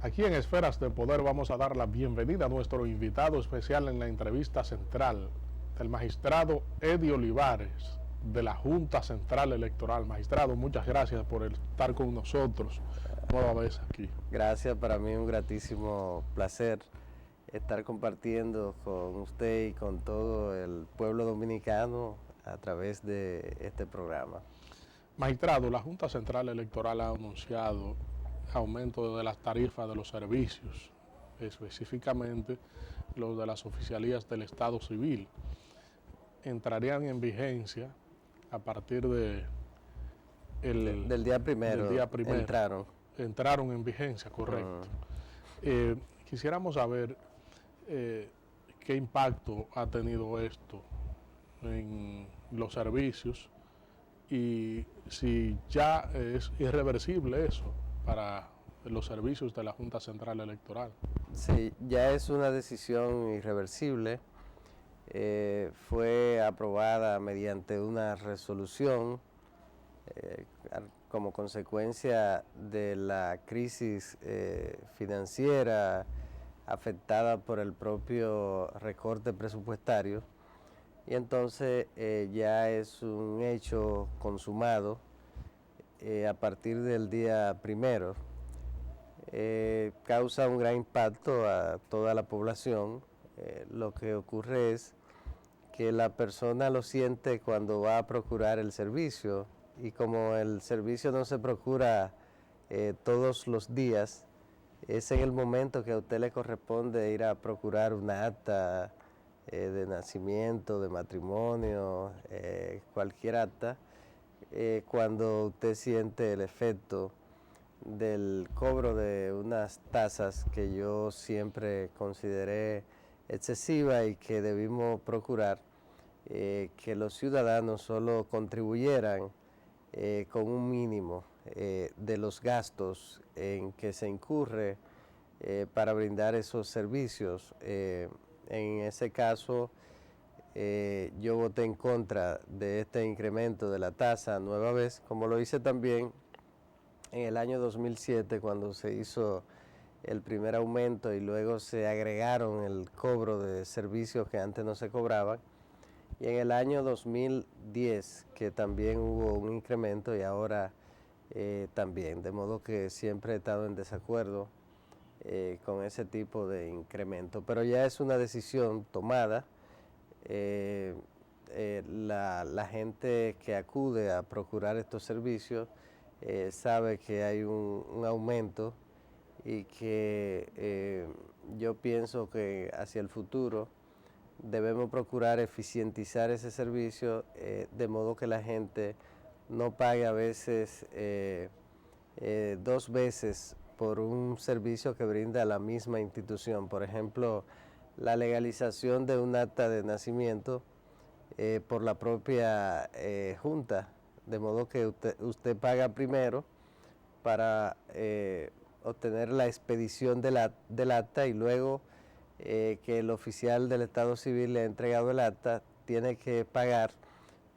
Aquí en Esferas de Poder vamos a dar la bienvenida a nuestro invitado especial en la entrevista central, el magistrado Eddie Olivares, de la Junta Central Electoral. Magistrado, muchas gracias por estar con nosotros nueva vez aquí. Gracias, para mí un gratísimo placer estar compartiendo con usted y con todo el pueblo dominicano a través de este programa. Magistrado, la Junta Central Electoral ha anunciado aumento de las tarifas de los servicios, específicamente los de las oficialías del Estado Civil. Entrarían en vigencia a partir del día primero. Entraron en vigencia, correcto. Quisiéramos saber qué impacto ha tenido esto en los servicios y si ya es irreversible eso para los servicios de la Junta Central Electoral. Sí, ya es una decisión irreversible. Fue aprobada mediante una resolución como consecuencia de la crisis financiera afectada por el propio recorte presupuestario, y entonces ya es un hecho consumado a partir del día primero. Causa un gran impacto a toda la población. Lo que ocurre es que la persona lo siente cuando va a procurar el servicio, y como el servicio no se procura todos los días, es en el momento que a usted le corresponde ir a procurar una acta de nacimiento, de matrimonio, cualquier acta, cuando usted siente el efecto del cobro de unas tasas que yo siempre consideré excesiva y que debimos procurar que los ciudadanos solo contribuyeran con un mínimo de los gastos en que se incurre para brindar esos servicios. En ese caso, yo voté en contra de este incremento de la tasa nueva vez, como lo hice también en el año 2007 cuando se hizo el primer aumento y luego se agregaron el cobro de servicios que antes no se cobraban, y en el año 2010 que también hubo un incremento, y ahora también, de modo que siempre he estado en desacuerdo con ese tipo de incremento, pero ya es una decisión tomada. La gente que acude a procurar estos servicios sabe que hay un aumento, y que yo pienso que hacia el futuro debemos procurar eficientizar ese servicio de modo que la gente no pague a veces dos veces por un servicio que brinda la misma institución. Por ejemplo, la legalización de un acta de nacimiento por la propia Junta, de modo que usted paga primero para obtener la expedición del acta, y luego que el oficial del Estado Civil le ha entregado el acta, tiene que pagar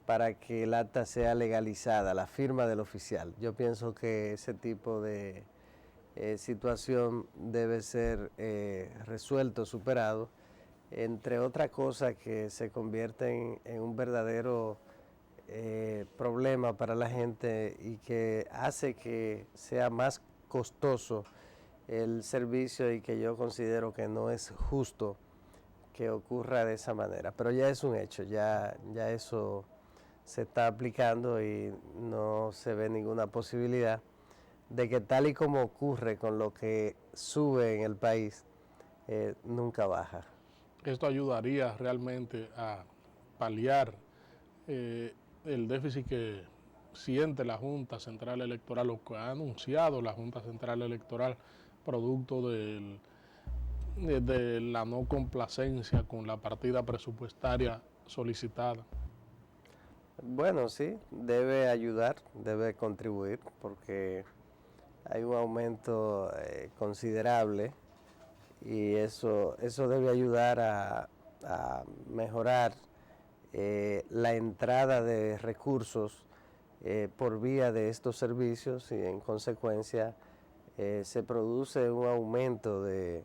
para que el acta sea legalizada, la firma del oficial. Yo pienso que ese tipo de situación debe ser resuelto, superado, entre otras cosas que se convierten en un verdadero problema para la gente y que hace que sea más costoso el servicio, y que yo considero que no es justo que ocurra de esa manera. Pero ya es un hecho, ya eso se está aplicando y no se ve ninguna posibilidad de que, tal y como ocurre con lo que sube en el país, nunca baja. Esto ayudaría realmente a paliar el déficit que siente la Junta Central Electoral, o que ha anunciado la Junta Central Electoral, producto de la no complacencia con la partida presupuestaria solicitada. Bueno, sí, debe ayudar, debe contribuir, porque hay un aumento considerable, y eso debe ayudar a mejorar la entrada de recursos por vía de estos servicios, y en consecuencia se produce un aumento de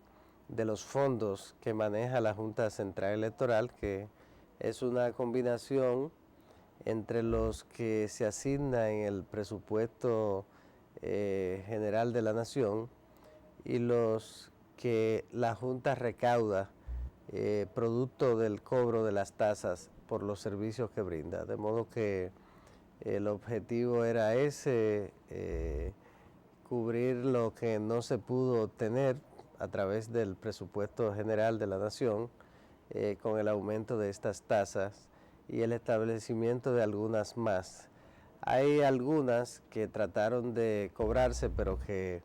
los fondos que maneja la Junta Central Electoral, que es una combinación entre los que se asigna en el presupuesto general de la Nación y los que la Junta recauda producto del cobro de las tasas por los servicios que brinda. De modo que el objetivo era ese, cubrir lo que no se pudo obtener a través del presupuesto general de la Nación con el aumento de estas tasas y el establecimiento de algunas más. Hay algunas que trataron de cobrarse, pero que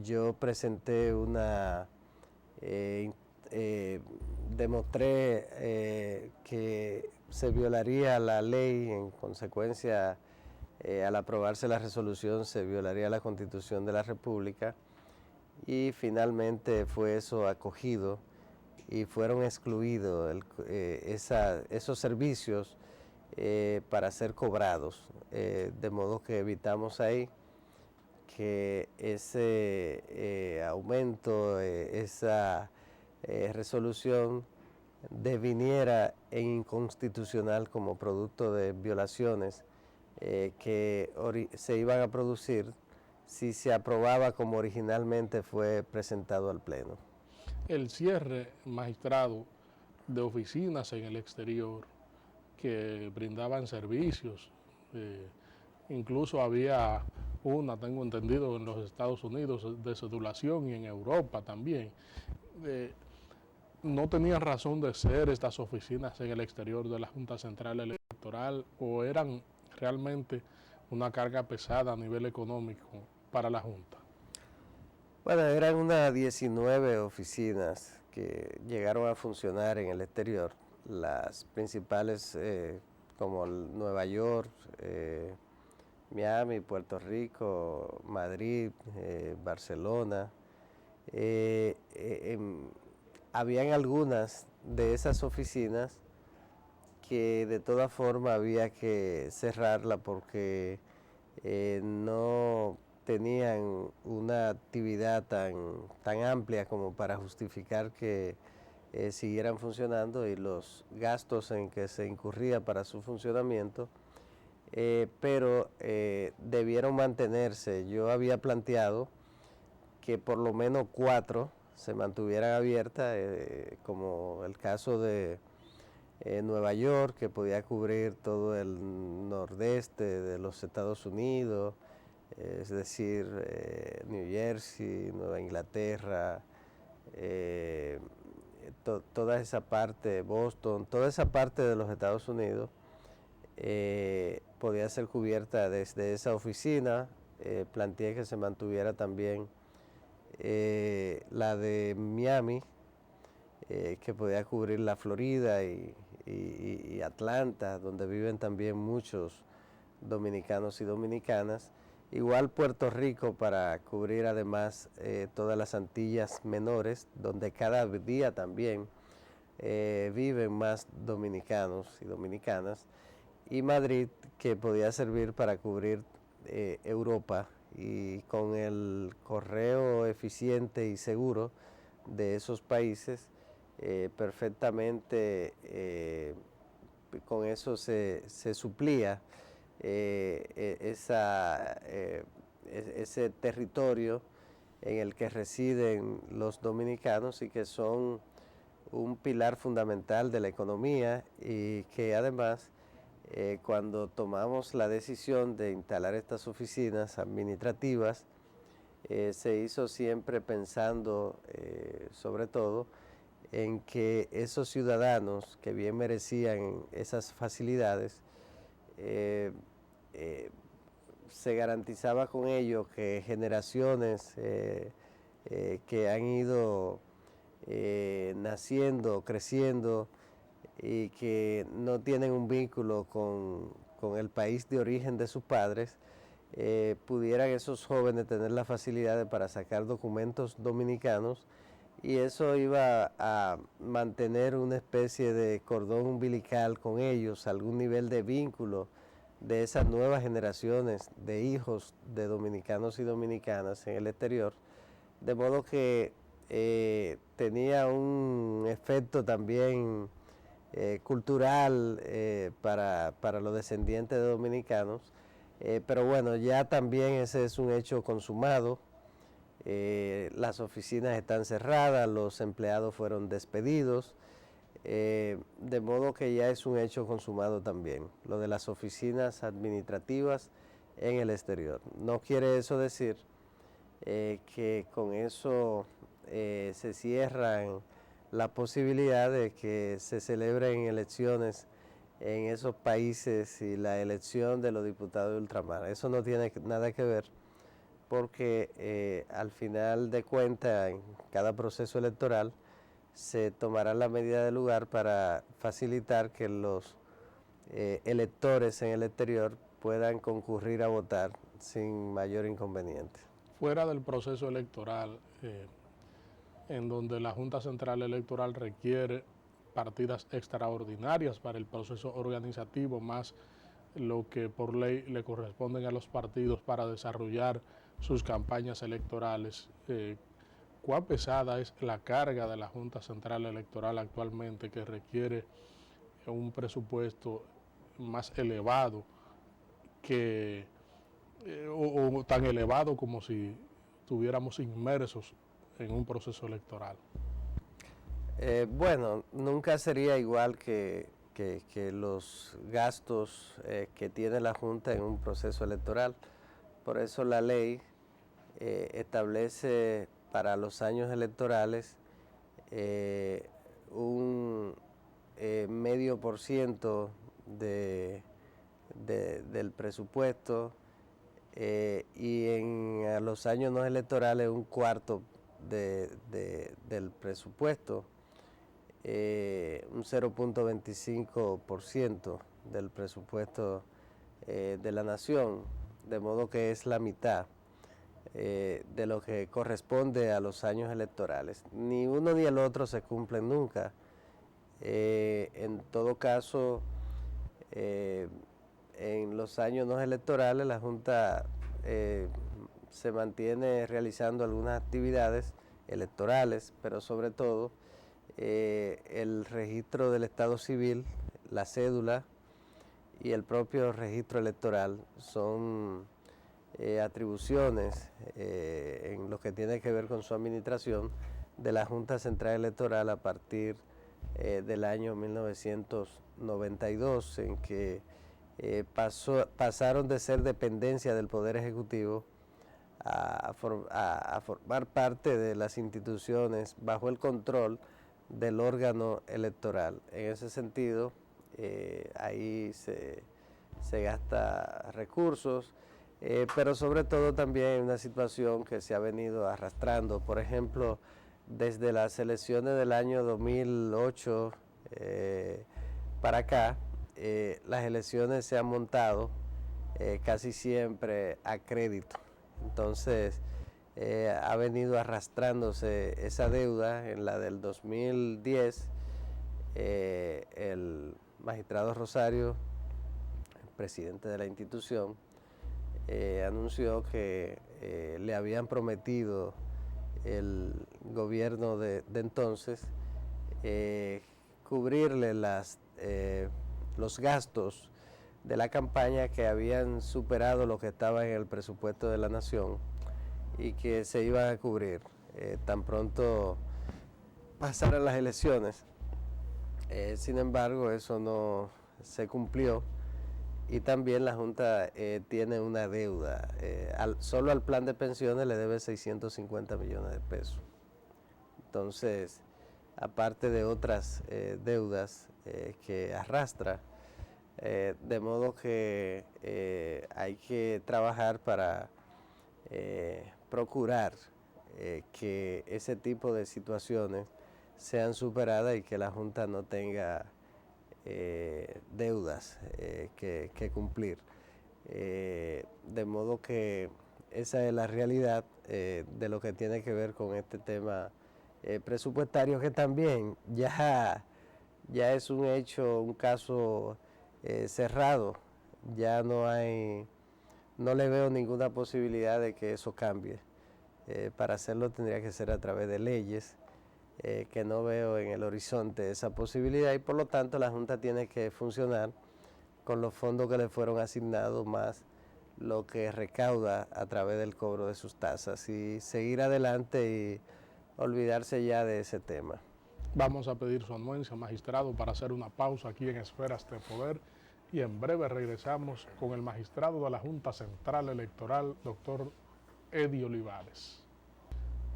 yo presenté demostré que se violaría la ley, en consecuencia, al aprobarse la resolución, se violaría la Constitución de la República, y finalmente fue eso acogido y fueron excluidos esos servicios para ser cobrados, de modo que evitamos ahí que ese aumento, esa resolución deviniera en inconstitucional como producto de violaciones que se iban a producir si se aprobaba como originalmente fue presentado al Pleno. El cierre, magistrado, de oficinas en el exterior que brindaban servicios, incluso había una, tengo entendido, en los Estados Unidos de cedulación y en Europa también. ¿No tenían razón de ser estas oficinas en el exterior de la Junta Central Electoral o eran realmente una carga pesada a nivel económico para la Junta? Bueno, eran unas 19 oficinas que llegaron a funcionar en el exterior. Las principales como Nueva York, Miami, Puerto Rico, Madrid, Barcelona. Habían algunas de esas oficinas que de toda forma había que cerrarla porque no tenían una actividad tan amplia como para justificar que siguieran funcionando y los gastos en que se incurría para su funcionamiento, pero debieron mantenerse. Yo había planteado que por lo menos 4 se mantuvieran abiertas, como el caso de Nueva York, que podía cubrir todo el nordeste de los Estados Unidos, es decir, New Jersey, Nueva Inglaterra, toda esa parte, Boston, toda esa parte de los Estados Unidos podía ser cubierta desde esa oficina. Planteé que se mantuviera también la de Miami, que podía cubrir la Florida y Atlanta, donde viven también muchos dominicanos y dominicanas. Igual Puerto Rico para cubrir además todas las Antillas menores, donde cada día también viven más dominicanos y dominicanas. Y Madrid, que podía servir para cubrir Europa, y con el correo eficiente y seguro de esos países, perfectamente con eso se suplía ese territorio en el que residen los dominicanos y que son un pilar fundamental de la economía, y que además cuando tomamos la decisión de instalar estas oficinas administrativas, se hizo siempre pensando sobre todo en que esos ciudadanos que bien merecían esas facilidades, se garantizaba con ello que generaciones que han ido naciendo, creciendo y que no tienen un vínculo con el país de origen de sus padres, pudieran esos jóvenes tener las facilidades para sacar documentos dominicanos, y eso iba a mantener una especie de cordón umbilical con ellos, algún nivel de vínculo de esas nuevas generaciones de hijos de dominicanos y dominicanas en el exterior, de modo que tenía un efecto también cultural para los descendientes de dominicanos, pero bueno, ya también ese es un hecho consumado. Las oficinas están cerradas, los empleados fueron despedidos, de modo que ya es un hecho consumado también, lo de las oficinas administrativas en el exterior. No quiere eso decir que con eso se cierran la posibilidad de que se celebren elecciones en esos países y la elección de los diputados de ultramar. Eso no tiene nada que ver, porque al final de cuentas en cada proceso electoral se tomará la medida del lugar para facilitar que los electores en el exterior puedan concurrir a votar sin mayor inconveniente. Fuera del proceso electoral, en donde la Junta Central Electoral requiere partidas extraordinarias para el proceso organizativo, más lo que por ley le corresponden a los partidos para desarrollar sus campañas electorales. ¿Cuán pesada es la carga de la Junta Central Electoral actualmente, que requiere un presupuesto más elevado que, o tan elevado como si estuviéramos inmersos en un proceso electoral? Bueno, nunca sería igual que los gastos que tiene la Junta en un proceso electoral. Por eso la ley establece para los años electorales un medio por ciento del presupuesto, y en los años no electorales un cuarto del presupuesto, un 0.25% del presupuesto de la nación, de modo que es la mitad de lo que corresponde a los años electorales. Ni uno ni el otro se cumplen nunca. En todo caso, en los años no electorales la Junta se mantiene realizando algunas actividades electorales, pero sobre todo el registro del Estado Civil, la cédula y el propio registro electoral son atribuciones en lo que tiene que ver con su administración de la Junta Central Electoral a partir del año 1992, en que pasaron de ser dependencia del Poder Ejecutivo a formar parte de las instituciones bajo el control del órgano electoral. En ese sentido, ahí se gasta recursos, pero sobre todo también hay una situación que se ha venido arrastrando. Por ejemplo, desde las elecciones del año 2008 para acá, las elecciones se han montado casi siempre a crédito. Entonces, ha venido arrastrándose esa deuda. En la del 2010, el magistrado Rosario, el presidente de la institución, anunció que le habían prometido el gobierno de entonces cubrirle los gastos de la campaña que habían superado lo que estaba en el presupuesto de la nación, y que se iban a cubrir tan pronto pasaran las elecciones. Sin embargo, eso no se cumplió, y también la Junta tiene una deuda. Solo al plan de pensiones le debe 650 millones de pesos. Entonces, aparte de otras deudas que arrastra, de modo que hay que trabajar para procurar que ese tipo de situaciones sean superadas y que la Junta no tenga deudas que cumplir. De modo que esa es la realidad de lo que tiene que ver con este tema presupuestario, que también ya es un hecho, un caso cerrado, ya no le veo ninguna posibilidad de que eso cambie. Para hacerlo tendría que ser a través de leyes, que no veo en el horizonte esa posibilidad, y por lo tanto la Junta tiene que funcionar con los fondos que le fueron asignados más lo que recauda a través del cobro de sus tasas, y seguir adelante y olvidarse ya de ese tema. Vamos a pedir su anuencia, magistrado, para hacer una pausa aquí en Esferas de Poder, y en breve regresamos con el magistrado de la Junta Central Electoral, doctor Eddie Olivares.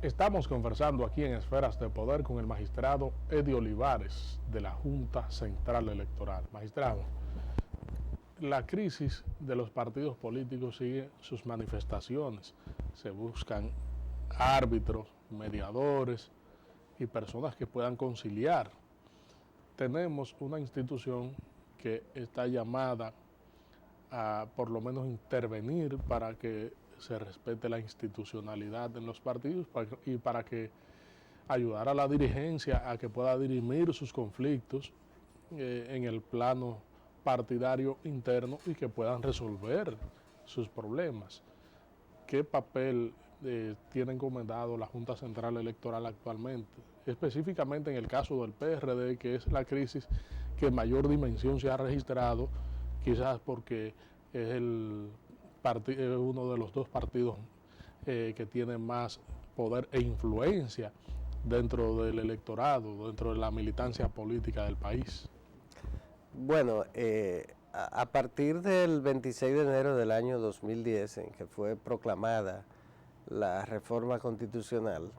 Estamos conversando aquí en Esferas de Poder con el magistrado Eddie Olivares de la Junta Central Electoral. Magistrado, la crisis de los partidos políticos sigue sus manifestaciones. Se buscan árbitros, mediadores y personas que puedan conciliar. Tenemos una institución que está llamada a por lo menos intervenir para que se respete la institucionalidad en los partidos y para que ayudar a la dirigencia a que pueda dirimir sus conflictos en el plano partidario interno y que puedan resolver sus problemas. ¿Qué papel tiene encomendado la Junta Central Electoral actualmente? Específicamente en el caso del PRD, que es la crisis que en mayor dimensión se ha registrado, quizás porque es uno de los dos partidos que tienen más poder e influencia dentro del electorado, dentro de la militancia política del país. Bueno, a partir del 26 de enero del año 2010, en que fue proclamada la reforma constitucional,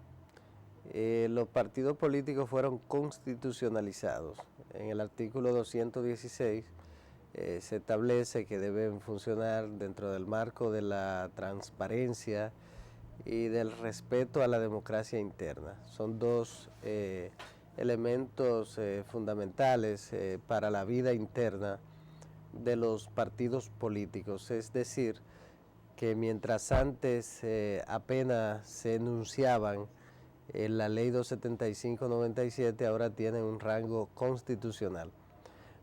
los partidos políticos fueron constitucionalizados. En el artículo 216 se establece que deben funcionar dentro del marco de la transparencia y del respeto a la democracia interna. Son dos elementos fundamentales para la vida interna de los partidos políticos, es decir, que mientras antes apenas se enunciaban la ley 275/97, ahora tienen un rango constitucional.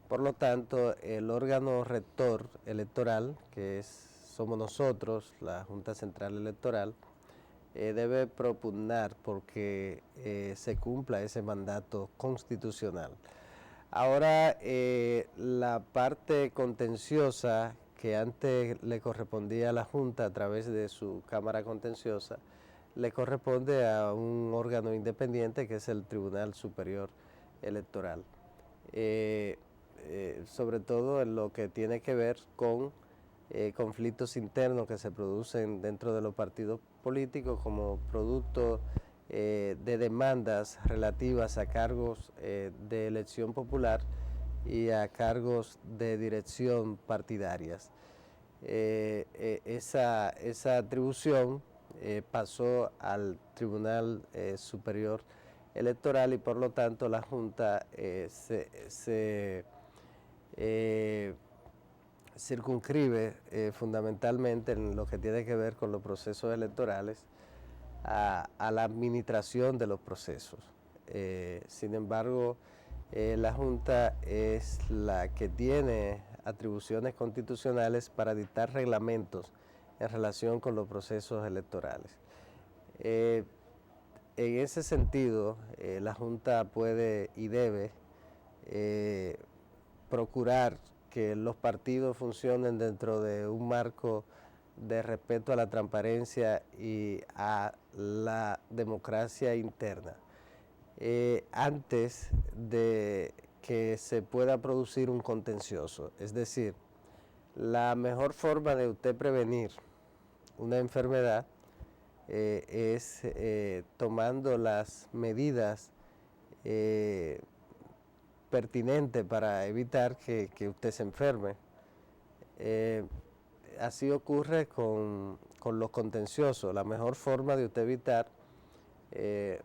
Por lo tanto, el órgano rector electoral, que somos nosotros, la Junta Central Electoral, debe propugnar porque se cumpla ese mandato constitucional. Ahora, la parte contenciosa que antes le correspondía a la Junta a través de su Cámara Contenciosa, le corresponde a un órgano independiente que es el Tribunal Superior Electoral. Sobre todo en lo que tiene que ver con conflictos internos que se producen dentro de los partidos políticos como producto de demandas relativas a cargos de elección popular y a cargos de dirección partidarias. Esa atribución pasó al Tribunal Superior Electoral, y por lo tanto la Junta se circunscribe fundamentalmente en lo que tiene que ver con los procesos electorales a la administración de los procesos. Sin embargo, la Junta es la que tiene atribuciones constitucionales para dictar reglamentos en relación con los procesos electorales. En ese sentido, la Junta puede y debe procurar que los partidos funcionen dentro de un marco de respeto a la transparencia y a la democracia interna. Antes de que se pueda producir un contencioso, es decir, la mejor forma de usted prevenir una enfermedad es tomando las medidas pertinentes para evitar que usted se enferme. Así ocurre con los contenciosos. La mejor forma de usted evitar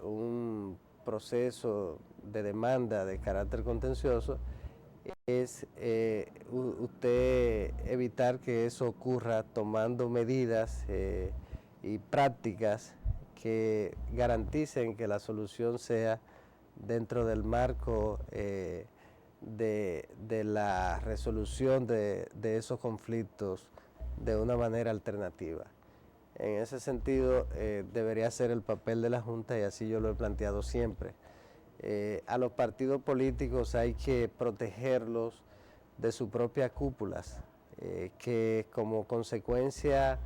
un proceso de demanda de carácter contencioso es usted evitar que eso ocurra tomando medidas y prácticas que garanticen que la solución sea dentro del marco de la resolución de esos conflictos de una manera alternativa. En ese sentido, debería ser el papel de la Junta, y así yo lo he planteado siempre. A los partidos políticos hay que protegerlos de sus propias cúpulas, que como consecuencia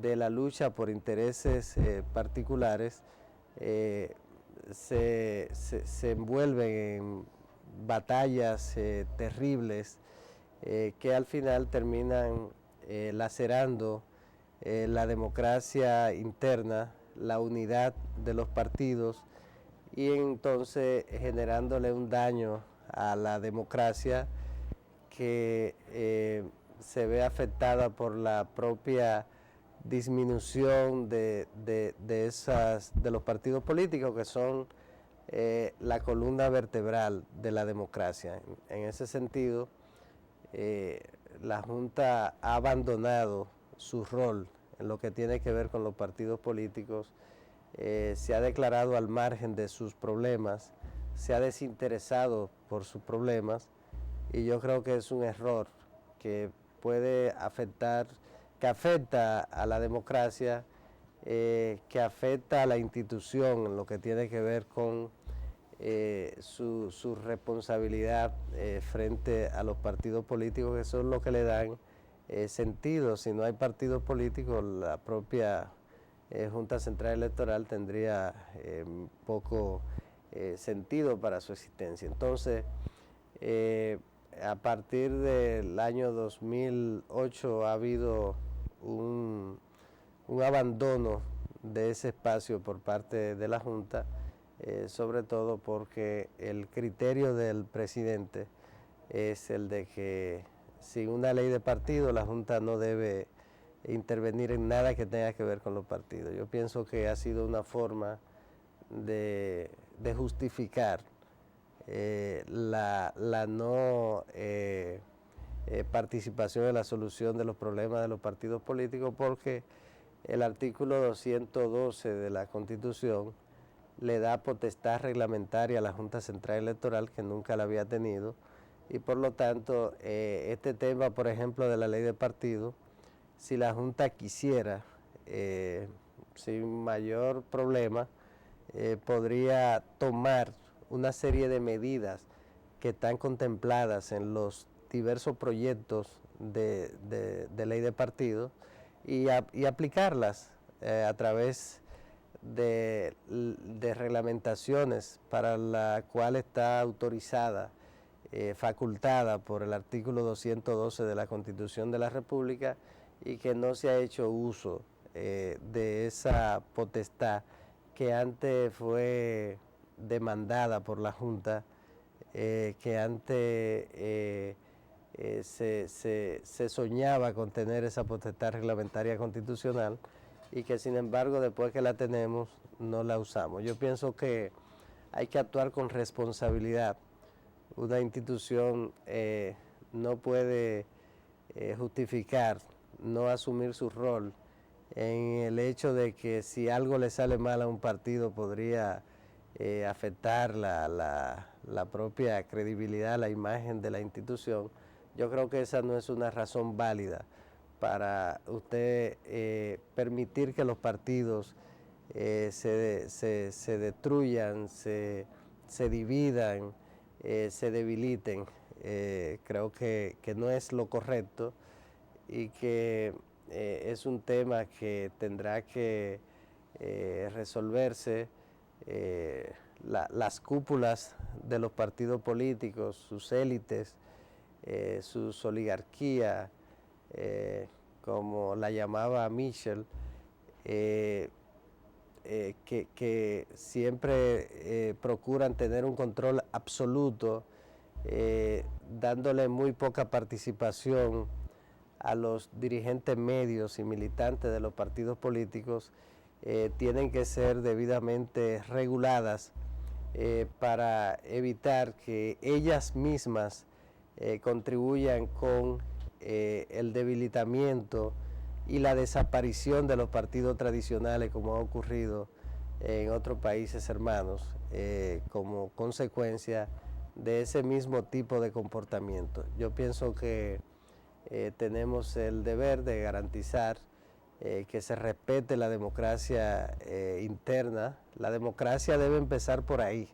de la lucha por intereses particulares se envuelven en batallas terribles que al final terminan lacerando la democracia interna, la unidad de los partidos, y entonces generándole un daño a la democracia que se ve afectada por la propia disminución de los partidos políticos, que son la columna vertebral de la democracia. En ese sentido, la Junta ha abandonado su rol en lo que tiene que ver con los partidos políticos, se ha declarado al margen de sus problemas, se ha desinteresado por sus problemas, y yo creo que es un error que puede afecta a la democracia, que afecta a la institución en lo que tiene que ver con su responsabilidad frente a los partidos políticos, que son los que le dan sentido. Si no hay partidos políticos, la propia Junta Central Electoral tendría poco sentido para su existencia. Entonces, a partir del año 2008 ha habido un abandono de ese espacio por parte de la Junta, sobre todo porque el criterio del presidente es el de que sin una ley de partido la Junta no debe intervenir en nada que tenga que ver con los partidos. Yo pienso que ha sido una forma de justificar la no participación en la solución de los problemas de los partidos políticos, porque el artículo 212 de la Constitución le da potestad reglamentaria a la Junta Central Electoral, que nunca la había tenido, y por lo tanto este tema, por ejemplo, de la ley de partido, si la Junta quisiera, sin mayor problema, podría tomar una serie de medidas que están contempladas en los diversos proyectos de ley de partido y aplicarlas a través de reglamentaciones para la cual está autorizada, facultada por el artículo 212 de la Constitución de la República, y que no se ha hecho uso de esa potestad que antes fue demandada por la Junta, que antes se soñaba con tener esa potestad reglamentaria constitucional, y que sin embargo después que la tenemos no la usamos. Yo pienso que hay que actuar con responsabilidad. Una institución no puede justificar no asumir su rol en el hecho de que si algo le sale mal a un partido podría afectar la propia credibilidad, la imagen de la institución. Yo creo que esa no es una razón válida para usted permitir que los partidos se destruyan, se dividan, se debiliten. Creo que no es lo correcto, y que es un tema que tendrá que resolverse. Las cúpulas de los partidos políticos, sus élites, sus oligarquías, como la llamaba Michel, que siempre procuran tener un control absoluto, dándole muy poca participación a los dirigentes medios y militantes de los partidos políticos, tienen que ser debidamente reguladas para evitar que ellas mismas contribuyan con el debilitamiento y la desaparición de los partidos tradicionales, como ha ocurrido en otros países hermanos, como consecuencia de ese mismo tipo de comportamiento. Yo pienso que tenemos el deber de garantizar que se respete la democracia interna. La democracia debe empezar por ahí,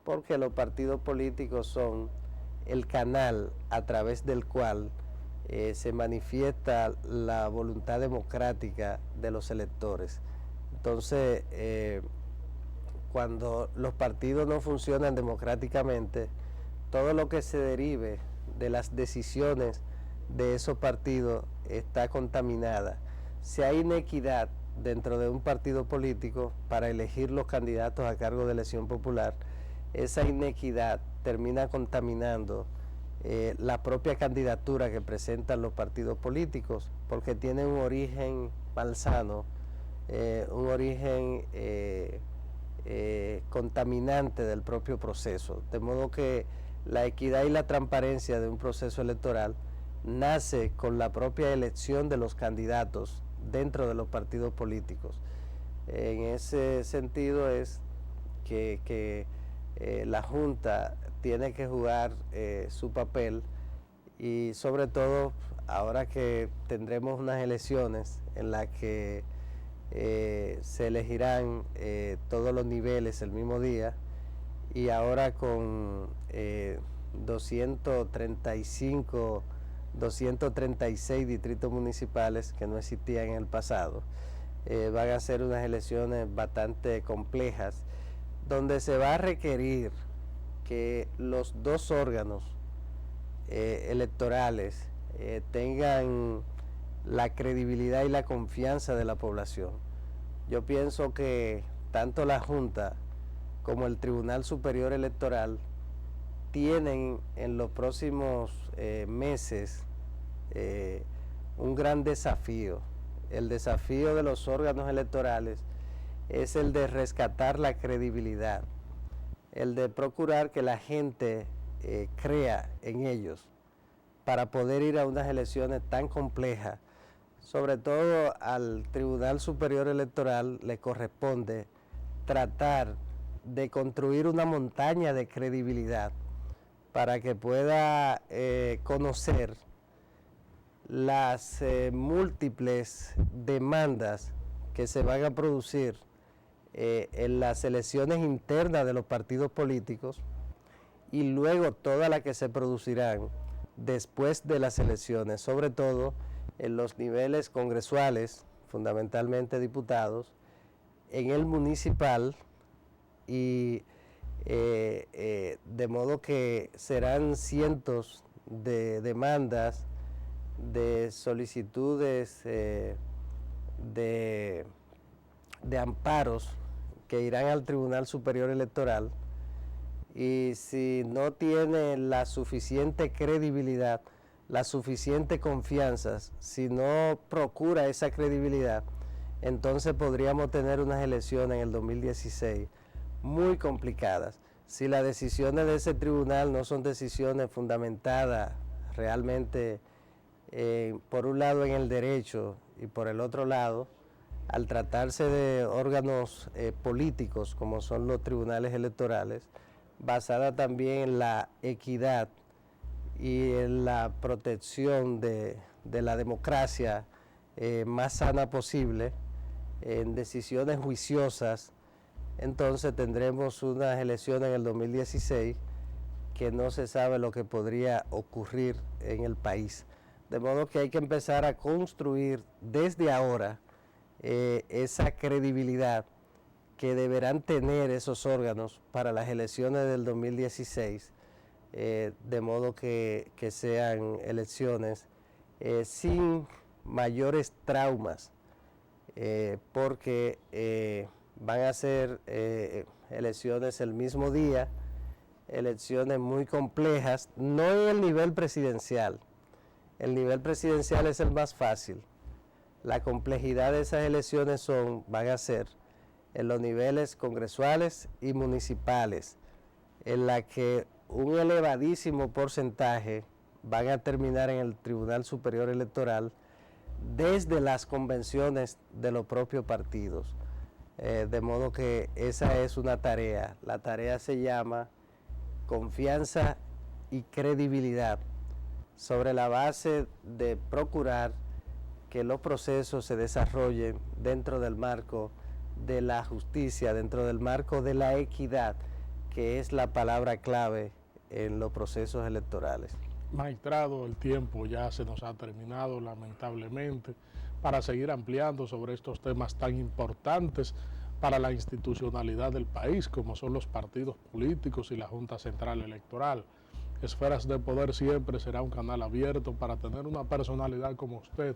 porque los partidos políticos son el canal a través del cual se manifiesta la voluntad democrática de los electores. Entonces, cuando los partidos no funcionan democráticamente, todo lo que se derive de las decisiones de esos partidos está contaminada. Si hay inequidad dentro de un partido político para elegir los candidatos a cargo de elección popular, esa inequidad termina contaminando la propia candidatura que presentan los partidos políticos, porque tiene un origen malsano, un origen contaminante del propio proceso. De modo que la equidad y la transparencia de un proceso electoral nace con la propia elección de los candidatos dentro de los partidos políticos. En ese sentido es que la Junta tiene que jugar su papel, y sobre todo ahora que tendremos unas elecciones en las que se elegirán todos los niveles el mismo día, y ahora con 236 distritos municipales que no existían en el pasado, van a ser unas elecciones bastante complejas, donde se va a requerir que los dos órganos electorales tengan la credibilidad y la confianza de la población. Yo pienso que tanto la Junta como el Tribunal Superior Electoral tienen en los próximos meses un gran desafío. El desafío de los órganos electorales es el de rescatar la credibilidad, el de procurar que la gente crea en ellos para poder ir a unas elecciones tan complejas. Sobre todo al Tribunal Superior Electoral le corresponde tratar de construir una montaña de credibilidad para que pueda conocer las múltiples demandas que se van a producir en las elecciones internas de los partidos políticos, y luego todas las que se producirán después de las elecciones, sobre todo en los niveles congresuales, fundamentalmente diputados, en el municipal, y de modo que serán cientos de demandas, de solicitudes de amparos que irán al Tribunal Superior Electoral, y si no tiene la suficiente credibilidad, la suficiente confianza, si no procura esa credibilidad, entonces podríamos tener unas elecciones en el 2016 muy complicadas. Si las decisiones de ese tribunal no son decisiones fundamentadas realmente, por un lado en el derecho y por el otro lado, al tratarse de órganos políticos como son los tribunales electorales, basada también en la equidad y en la protección de la democracia más sana posible, en decisiones juiciosas, entonces tendremos unas elecciones en el 2016 que no se sabe lo que podría ocurrir en el país. De modo que hay que empezar a construir desde ahora esa credibilidad que deberán tener esos órganos para las elecciones del 2016, de modo que sean elecciones sin mayores traumas, porque van a ser elecciones el mismo día, elecciones muy complejas, no en el nivel presidencial. El nivel presidencial es el más fácil. La complejidad de esas elecciones van a ser en los niveles congresuales y municipales, en la que un elevadísimo porcentaje van a terminar en el Tribunal Superior Electoral desde las convenciones de los propios partidos. De modo que esa es una tarea. La tarea se llama confianza y credibilidad sobre la base de procurar que los procesos se desarrollen dentro del marco de la justicia, dentro del marco de la equidad, que es la palabra clave en los procesos electorales. Magistrado, el tiempo ya se nos ha terminado, lamentablemente, para seguir ampliando sobre estos temas tan importantes para la institucionalidad del país, como son los partidos políticos y la Junta Central Electoral. Esferas de Poder siempre será un canal abierto para tener una personalidad como usted,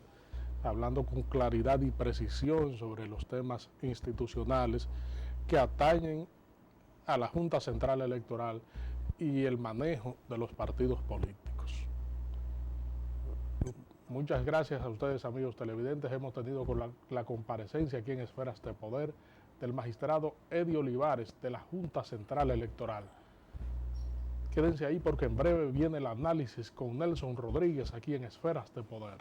hablando con claridad y precisión sobre los temas institucionales que atañen a la Junta Central Electoral y el manejo de los partidos políticos. Muchas gracias a ustedes, amigos televidentes. Hemos tenido con la comparecencia aquí en Esferas de Poder del magistrado Eddie Olivares de la Junta Central Electoral. Quédense ahí porque en breve viene el análisis con Nelson Rodríguez aquí en Esferas de Poder.